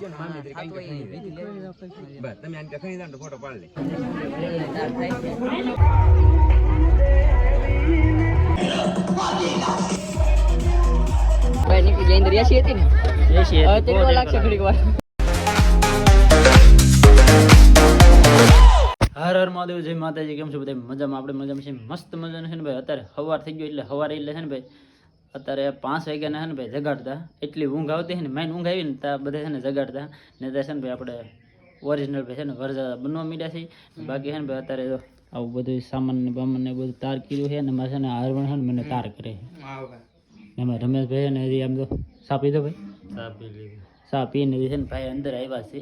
બસ તમે આને કઈ જાણ ફોટો પાડી લે. ભાઈ નીકળી જઈને રેસી હતી ને રેસી હતી તેડવા લાગશે ઘડીક વાર. હર હર મહાદેવ, જય માતાજી. કેમ છો બધા? મજામાં? આપણે મજામાં છે, મસ્ત મજાનું છે ને ભાઈ. અત્યારે સવાર થઈ ગયો એટલે સવારે એટલે છે ને ભાઈ અત્યારે 5 વાગ્યાના છે ને ભાઈ જગાડતા. એટલી ઊંઘ આવતી છે ને, મેન ઊંઘ આવી ને ત્યાં બધા છે ને જગાડતા ને ત્યાં છે ને ભાઈ આપણે ઓરિજિનલ ભાઈ છે ને વરજા બનવા મીડ્યા છે. બાકી છે ને ભાઈ અત્યારે તો આવું બધું સામાન ને બામાન ને બધું તાર કર્યું છે ને મારે છે ને હારવણ છે ને મને તાર કરે છે. એમાં રમેશભાઈ ને હજી આમ તો સા પીધો ભાઈ? સા પીને છે ને ભાઈ અંદર આવ્યા છે.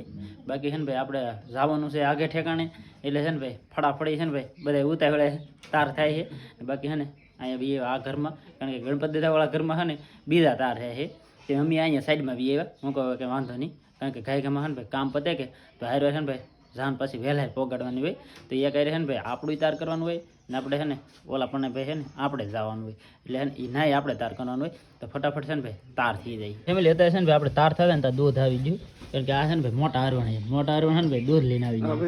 બાકી છે ને ભાઈ આપણે જવાનું છે આગે ઠેકાણે એટલે છે ને ભાઈ ફટાફડી છે ને ભાઈ બધા ઉતાવળે તાર થાય છે. બાકી છે ને અહીંયા બી આ ઘરમાં, કારણ કે ગણપતિ દાદાવાળા ઘરમાં છે ને બીજા તાર થાય છે તે અમે અહીંયા સાઈડમાં બી આવ્યા. હું કહું કે વાંધો નહીં, કારણ કે ગાય ગામમાં છે ને ભાઈ કામ પતે કે તો હારો છે ને ભાઈ જાન પછી વહેલા પોગાડવાની હોય તો એ કહે છે ને ભાઈ આપણું તાર કરવાનું હોય ને આપણે છે ને ઓલા પણ ભાઈ છે ને આપણે જવાનું હોય એટલે એ નાય આપણે તાર કરવાનું હોય તો ફટાફટ છે ને ભાઈ તાર થઈ જાય. ફેમિલી અત્યારે છે ને ભાઈ આપણે તાર થતા ને ત્યાં દૂધ આવી ગયું, કારણ કે આ છે ને ભાઈ મોટા હારવણ છે. મોટા હારવણ છે ને ભાઈ દૂધ લઈને આવી ગયું.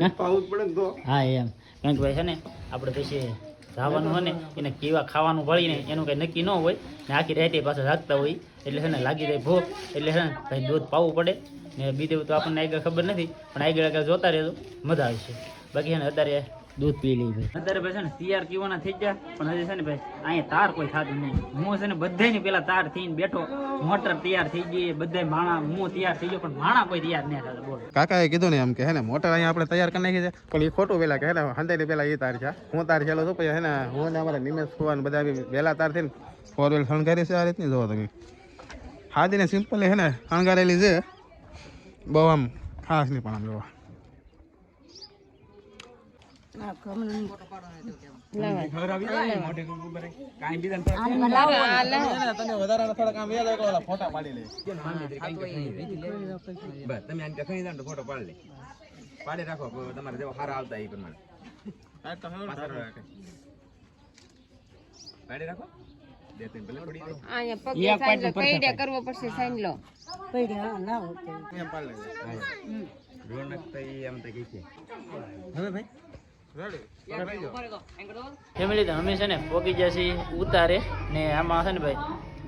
હા એમ, કારણ કે ભાઈ છે ને આપણે પછી જવાનું હોય ને એને કેવા ખાવાનું ભળીને એનું કંઈ નક્કી ન હોય ને આખી રાતે પાછા રાખતા હોય એટલે છે ને લાગી જાય ભૂખ એટલે છે ને ભાઈ દૂધ પાવું પડે ને. બીજું તો આપણને આગળ ખબર નથી પણ આગળ જોતા રહેજો મજા આવશે. બાકી છે ને અત્યારે દૂધ પી લઈ ભાઈ. અત્યારે ભાઈ છે ને તૈયાર કીવાના થઈ ગયા પણ હજી છે ને ભાઈ અહીંયા તાર કોઈ થતું નહીં. હું છે ને બધાની પેલા તાર થઈને બેઠો, મોટર તૈયાર થઈ ગઈ, બધા માણા હું તૈયાર થઈ ગયો પણ માણા કોઈ તૈયાર નહીં થતા. બોલો કાકાએ કીધું ને એમ કે હે ને મોટર અહીંયા આપણે તૈયાર કરી નાખી છે પણ એ ખોટું પેલા કે હે ને હંતાઈ પેલા એ તાર છે. હું તાર છેલ્લો છું પછી હે ને હું ને અમારા નિમેશ ફુવાન બધા વહેલા તાર થઈને 4 વ્હીલ શણગારી છે. આ રીતની જોવો તમે હાદીને સિમ્પલ હે ને શણગારેલી છે, બહુ આમ ખાસ નહીં પણ આમ જોવા. ફોટા પાડી લે. બસ તમે આને કઈ જાણ ફોટો પાડી લે. પાડી રાખો તમારે જેવા સારા આવતા એ પ્રમાણે પાડી રાખો. કરવો પડશે સાઈન લો ફેમિલી તો અમે છે ને પોકી ગયા છીએ ઉતારે ને. આમાં છે ને ભાઈ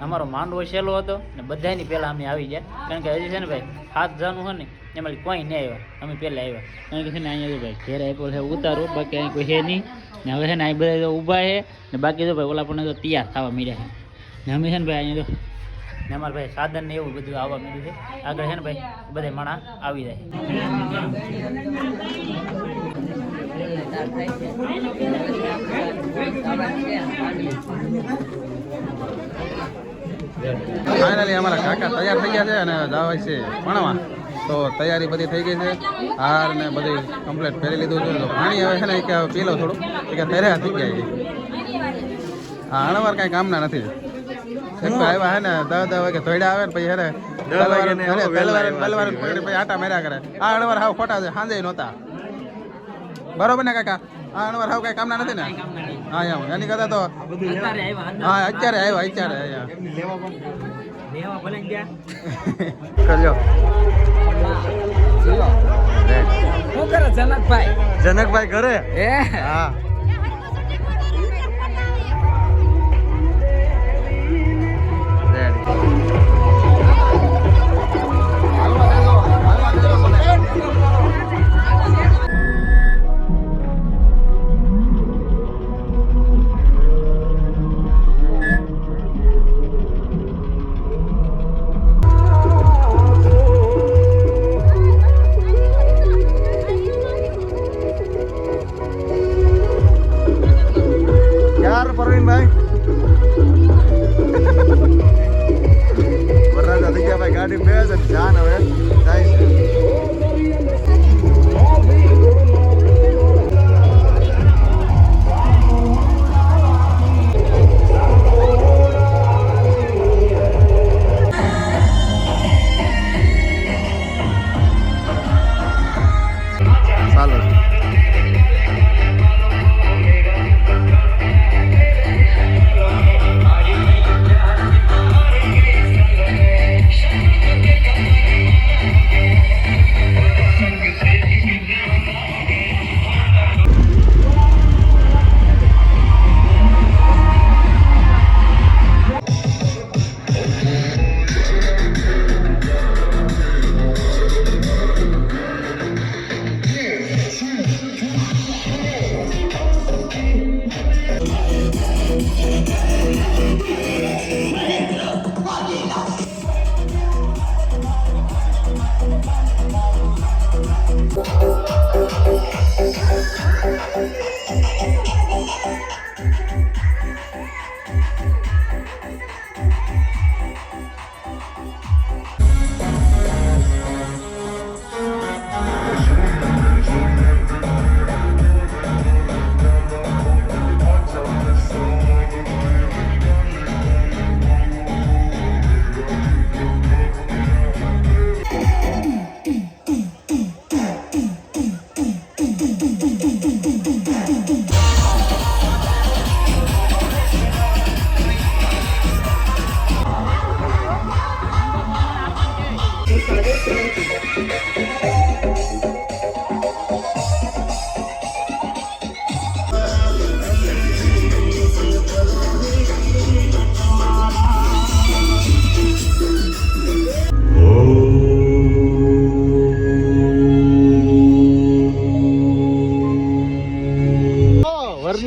અમારો માંડવો સહેલો હતો ને બધાની પહેલાં અમે આવી ગયા, કારણ કે હજી છે ને ભાઈ 7 જણનું હોય ને એમાં કોઈ નહીં આવ્યા, અમે પહેલાં આવ્યા. કારણ કે છે ને અહીંયા ભાઈ ઘેર આપ્યો છે ઉતારો, બાકી અહીં કોઈ છે નહીં ને. હવે છે ને અહીં બધા ઊભા છે ને બાકી તો ભાઈ ઓલા પણ તો તૈયાર થવા માંડ્યા છે ને. અમે છે ને ભાઈ અહીંયા તો ને અમારે ભાઈ સાધન ને એવું બધું આવવા માંડ્યું છે. આગળ છે ને ભાઈ બધા માણા આવી જાય. ફાઇનલી અમારા કાકા તૈયાર થઈ ગયા છે અને જવાય છે ભણવા. તો તૈયારી બધી થઈ ગઈ છે, હાર ને બધી કમ્પ્લીટ ફેરી લીધું છે. તો પાણી હવે છે ને કે પી લો થોડું કે તૈયાર થઈ ગયા છે. હા અણવાર કાંઈ કામના નથી. એક તો આવ્યા હે ને 10 વાગે ધોઈડા આવે ને પછી હે ને તલવાર પછી આટા માર્યા કરે. આ અણવાર હાવ ખોટા છે, સાંજે નહોતા. બરોબર ને કાકા? આ અણવાર હાવ કઈ કામના નથી ને? હા એમ એની કરતા તો હા અત્યારે આવ્યા કરજો. શું કરે જનકભાઈ ઘરે? હા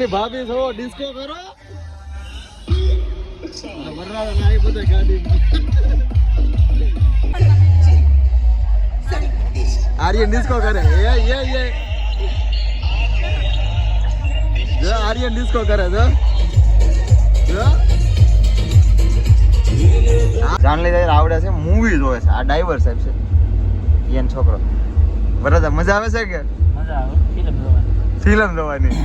એની ભાભી છો ડિસ્કો કરો વરરાવ નાઈ બધે ગાડીમાં આર્યન ડિસ્કો કરે એ જો આર્યન ડિસ્કો કરે જો જાનલી દાદા આવડે છે મૂવી જોવે છે આ ડાઈવર સાહેબ છે એન છોકરો બરાબર મજા આવે છે કે મજા આવે ફિલ્મ જોવાની ફિલ્મ જોવાની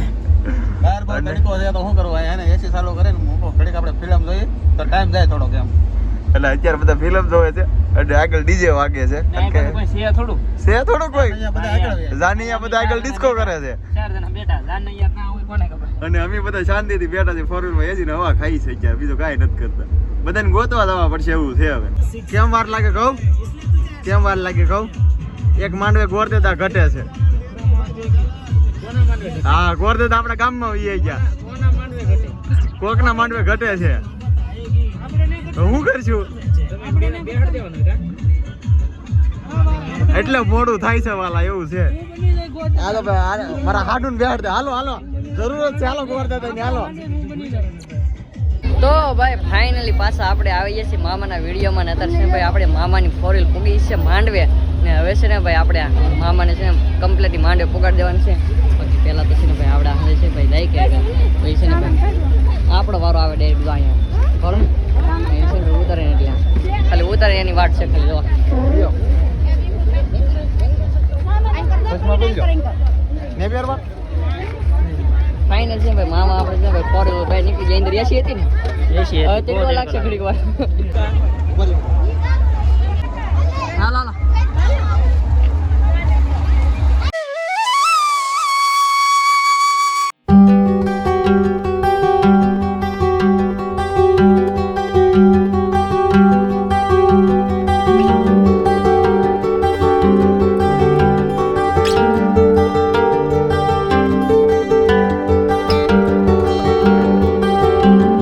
બાર બાર ઘડીકો છે તો શું કરવું એને એસી ચાલુ કરે ને મૂકો ઘડીક આપણે ફિલ્મ જોઈએ તો ટાઈમ જાય થોડો કેમ એટલે અત્યારે બધા ફિલ્મ જોવે છે એટલે આગળ ડીજે વાગે છે કોઈ છે થોડું છે થોડું કોઈ અહીંયા બધા આગળ આવે. જાનિયા બધા આગળ ડિસ્કો કરે છે 4 જણા બેઠા જાન યાર ના હોય કોને ખબર અને અમે બધા શાંતિથી બેઠા છે ફોર વ્હીલમાં એસી ને હવા ખાઈ છે ક્યાં બીજું કાંઈ નથી કરતા બધાને ગોતવા જવા પડશે એવું છે હવે કેમ વાર લાગે કહું કેમ વાર લાગે કહું એક માંડવે ગોર દેતા ઘટે છે હા ગોર દેતા આપણા ગામમાં હોઈએ ગયા કોકના માંડવે ઘટે છે તો શું કરશું એટલે મોડું થાય છે વાલા એવું છે હાલો ભાઈ મારા હાડું બેહાડ દે હાલો હાલો જરૂરત છે હાલો ગોર દેતા ને હાલો તો ભાઈ ફાઇનલી પાછા આપણે આવી ગયા છીએ મામાના વિડીયોમાં ને અત્યારે છે ને ભાઈ આપણે મામાની 4 વ્હીલ પૂગી છે માંડવે ને હવે છે ને ભાઈ આપણે મામાને છે ને કમ્પ્લીટલી માંડવે પુગાડી દેવાનું છે બાકી પહેલા તો છે ને ભાઈ આપણે હાલે છે ભાઈ લઈ કે ભાઈ છે ને ભાઈ આપણો વારો આવે ડાયરેક્ટ જો અહીંયા બરોબર એ છે ને ઉતારે ને એટલે ખાલી ઉતારે એની વાટ છે ખાલી જો ને બેર વાત ફાઇનલ છે ભાઈ મામા આપણે છે ને ભાઈ 4 વ્હીલ ભાઈ નીકળી જાય અંદર એસી હતી ને એસી હવે તેટલો લાગશે ઘડીક વાર